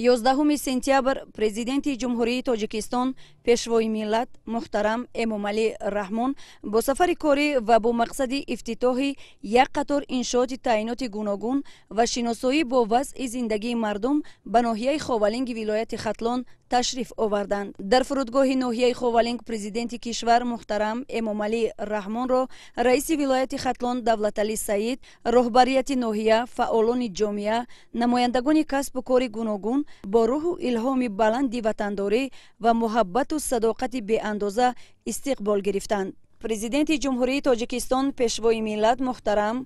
11 сентябр президенти ҷумҳурии тоҷикистон пешвои миллат муҳтарам Эмомалӣ Раҳмон бо сафари корӣ ва бо мақсади ифтитоҳи як қатор иншооти таъиноти гуногун ва шиносоӣ бо вазъи зиндагии мардум ба ноҳияи Ховалинги вилояти Хатлон ташриф оварданд. Дар фурудгоҳи ноҳияи Ховалинг президенти кишвар муҳтарам Эмомалӣ Раҳмонро раиси вилояти Хатлон Давлаталӣ Саид, роҳбарияти ноҳия, фаъолони ҷомеа, намояндагони касбу кори гуногун бо рӯҳу илҳоми баланди ватандорӣ ва муҳаббату садоқати беандоза истиқбол гирифтанд. Президенти ҷумҳурии Тоҷикистон пешвои миллат муҳтарам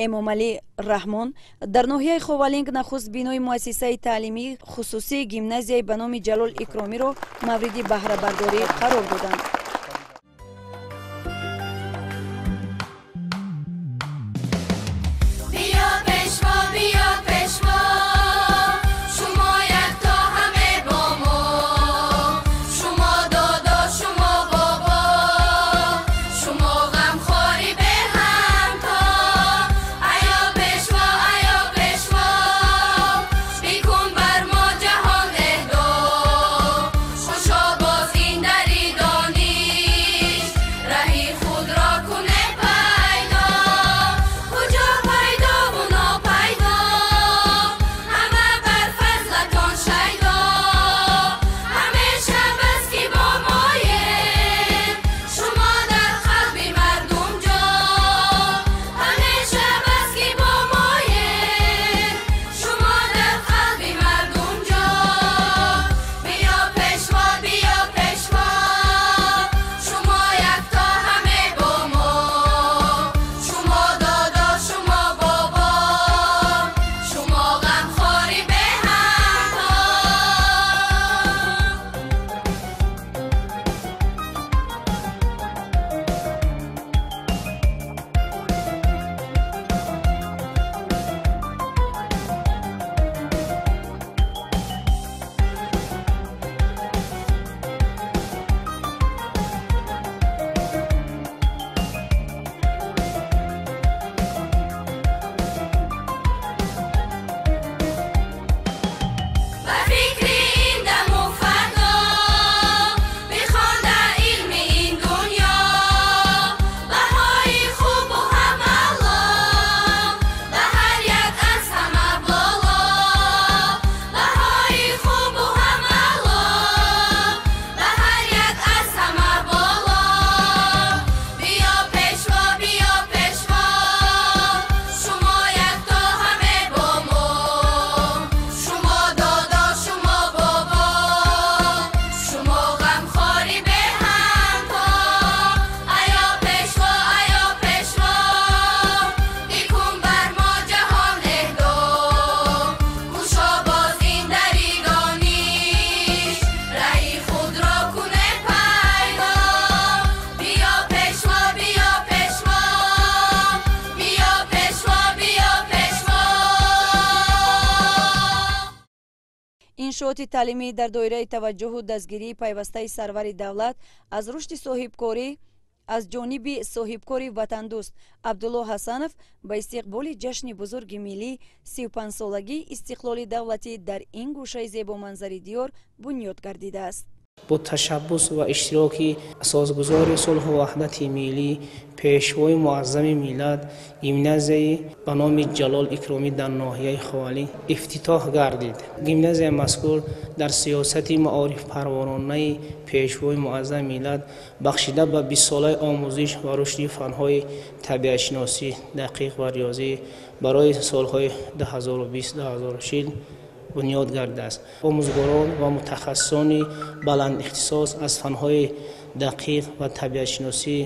Эмомалӣ Раҳмон дар ноҳияи Ховалинг нахуст бинои муассисаи таълимии хусусии гимназияи ба номи Ҷалол Икромиро мавриди баҳрабардорӣ қарор доданд. иншооти таълимӣ дар доираи таваҷҷуҳу дастгирии пайвастаи сарвари давлат аз рушди соҳибкорӣ аз ҷониби соҳибкори ватандӯст Абдулло Ҳасанов ба истиқболи ҷашни бузурги миллӣ 35-солагии истиқлоли давлатӣ дар ин гӯшаи зебоманзари диёр бунёд гардидааст. бо ташаббус ва иштироки асосгузори сулҳу ваҳдати миллӣ пешвои муаззами миллат гимназияи ба номи Ҷалол Икромӣ дар ноҳияи Ховалинг ифтитоҳ гардид. Гимназияи мазкур дар сиясати маорифпарваронаи пешвои муаззами миллат бахшида ба 20-солаи омӯзиш ва рушди фанҳои табиатшиносӣ, дақиқ ва риёзӣ барои солҳои 2020-2040 бунёд гардидааст. омӯзгорон ва мутахассисони баландихтисос аз фанҳои дақиқ ва табиатшиносӣ,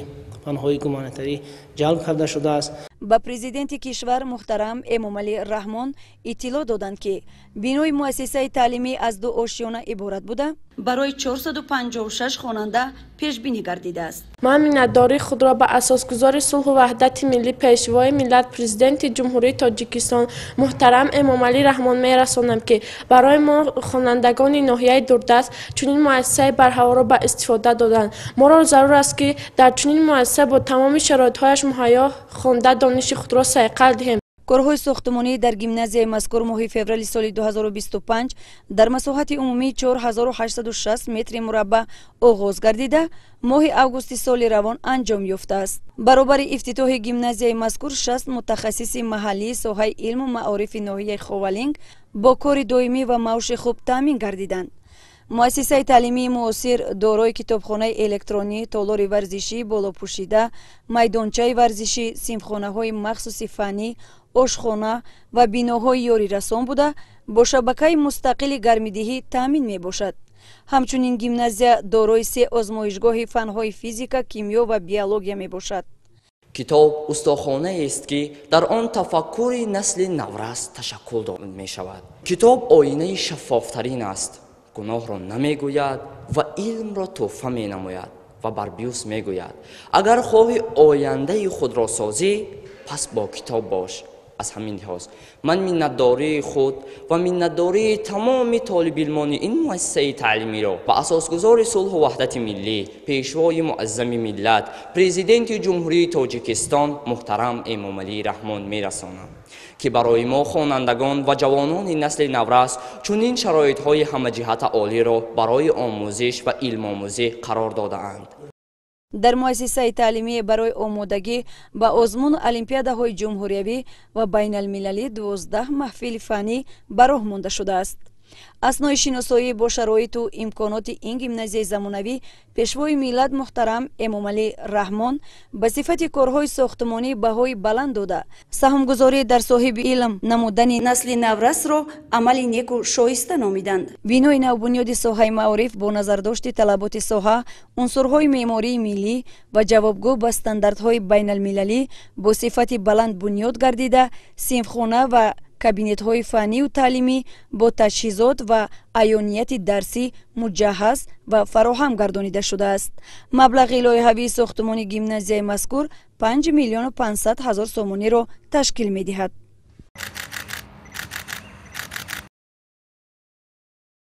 фанҳои гуманитарӣ ҷалб карда шудааст. ба президенти кишвар муҳтарам Эмомалӣ Раҳмон иттилоъ доданд ки бинои муассисаи таълимӣ аз 2 ошёна иборат буда барои 456 хонанда пешбинӣ гардидааст. ман миннатдории худро ба асосгузори сулҳу ваҳдати миллӣ пешвои миллат президенти ҷумҳурии Тоҷикистон муҳтарам Эмомалӣ Раҳмон мерасонам ки барои мо хонандагони ноҳияи дурдаст чунин муассисаи барҳаворро ба истифода доданд. моро зарур аст ки дар чунин муассиса бо тамоми шароитҳояш муҳайё хонда дониши худро сайқал диҳем. корҳои сохтмонӣ дар гимназияи мазкур моҳи феврали соли 2025 дар масоҳати умумӣ 4860 метри мураббаъ оғоз гардида, моҳи августи соли равон анҷом ёфтааст. баробари ифтитоҳи гимназияи мазкур 60 мутахассиси маҳаллии соҳаи илму маорифи ноҳияи Ховалинг бо кори доимӣ ва маоши хуб таъмин гардиданд. муассисаи таълимии муосир дорои китобхонаи электронӣ, толори варзишӣ болопӯшида, майдончаи варзишӣ, синфхонаҳои махсуси фаннӣ, ошхона ва биноҳои ёрирасон буда, бо шабакаи мустақили гармидиҳӣ таъмин мебошад. ҳамчунин гимназия дорои 3 озмоишгоҳи фанҳои физика, кимиё ва биология мебошад. китоб устохонаест ки дар он тафаккури насли наврас ташаккул дод мешавад. китоб оинаи шаффофтарин аст. гуноҳро намегӯяд ва илмро тӯҳфа менамояд ва бар биюс мегӯяд: агар хоҳӣ ояндаи худро созӣ, пас бо китоб бош. аз ҳамин лиҳоз ман миннатдории худ ва миннатдории тамоми толибилмони ин муассисаи таълимиро ба асосгузори сулҳу ваҳдати миллӣ, пешвои муаззами миллат, президенти ҷумҳурии Тоҷикистон муҳтарам Эмомалӣ Раҳмон мерасонам ки барои мо хонандагон ва ҷавонони насли наврас чунин шароитҳои ҳамаҷиҳата олиро барои омӯзиш ва илмомӯзӣ қарор додаанд. дар муассисаи таълимие барои омодагӣ ба озмуну олимпиадаҳои ҷумҳуриявӣ ва байналмилалӣ 12 маҳфили фаннӣ ба роҳ монда шудааст. аснои шиносоӣ бо шароиту имконоти ин гимназияи замонавӣ пешвои миллат муҳтарам Эмомалӣ Раҳмон ба сифати корҳои сохтмонӣ баҳои баланд дода, саҳмгузорӣ дар соҳиби илм намудани насли наврасро амали неку шоиста номиданд. бинои навбунёди соҳаи маориф бо назардошти талаботи соҳа, унсурҳои меъмории миллӣ ва ҷавобгӯ ба стандартҳои байналмилалӣ бо сифати баланд бунёд гардида, синфхона ва кабинетҳои фаннию таълимӣ бо таҷҳизот ва аёнияти дарсӣ муҷаҳҳаз ва фароҳам гардонида шудааст. маблағи лоиҳавии сохтмони гимназияи мазкур 5 млн 500 000 сомониро ташкил медиҳад.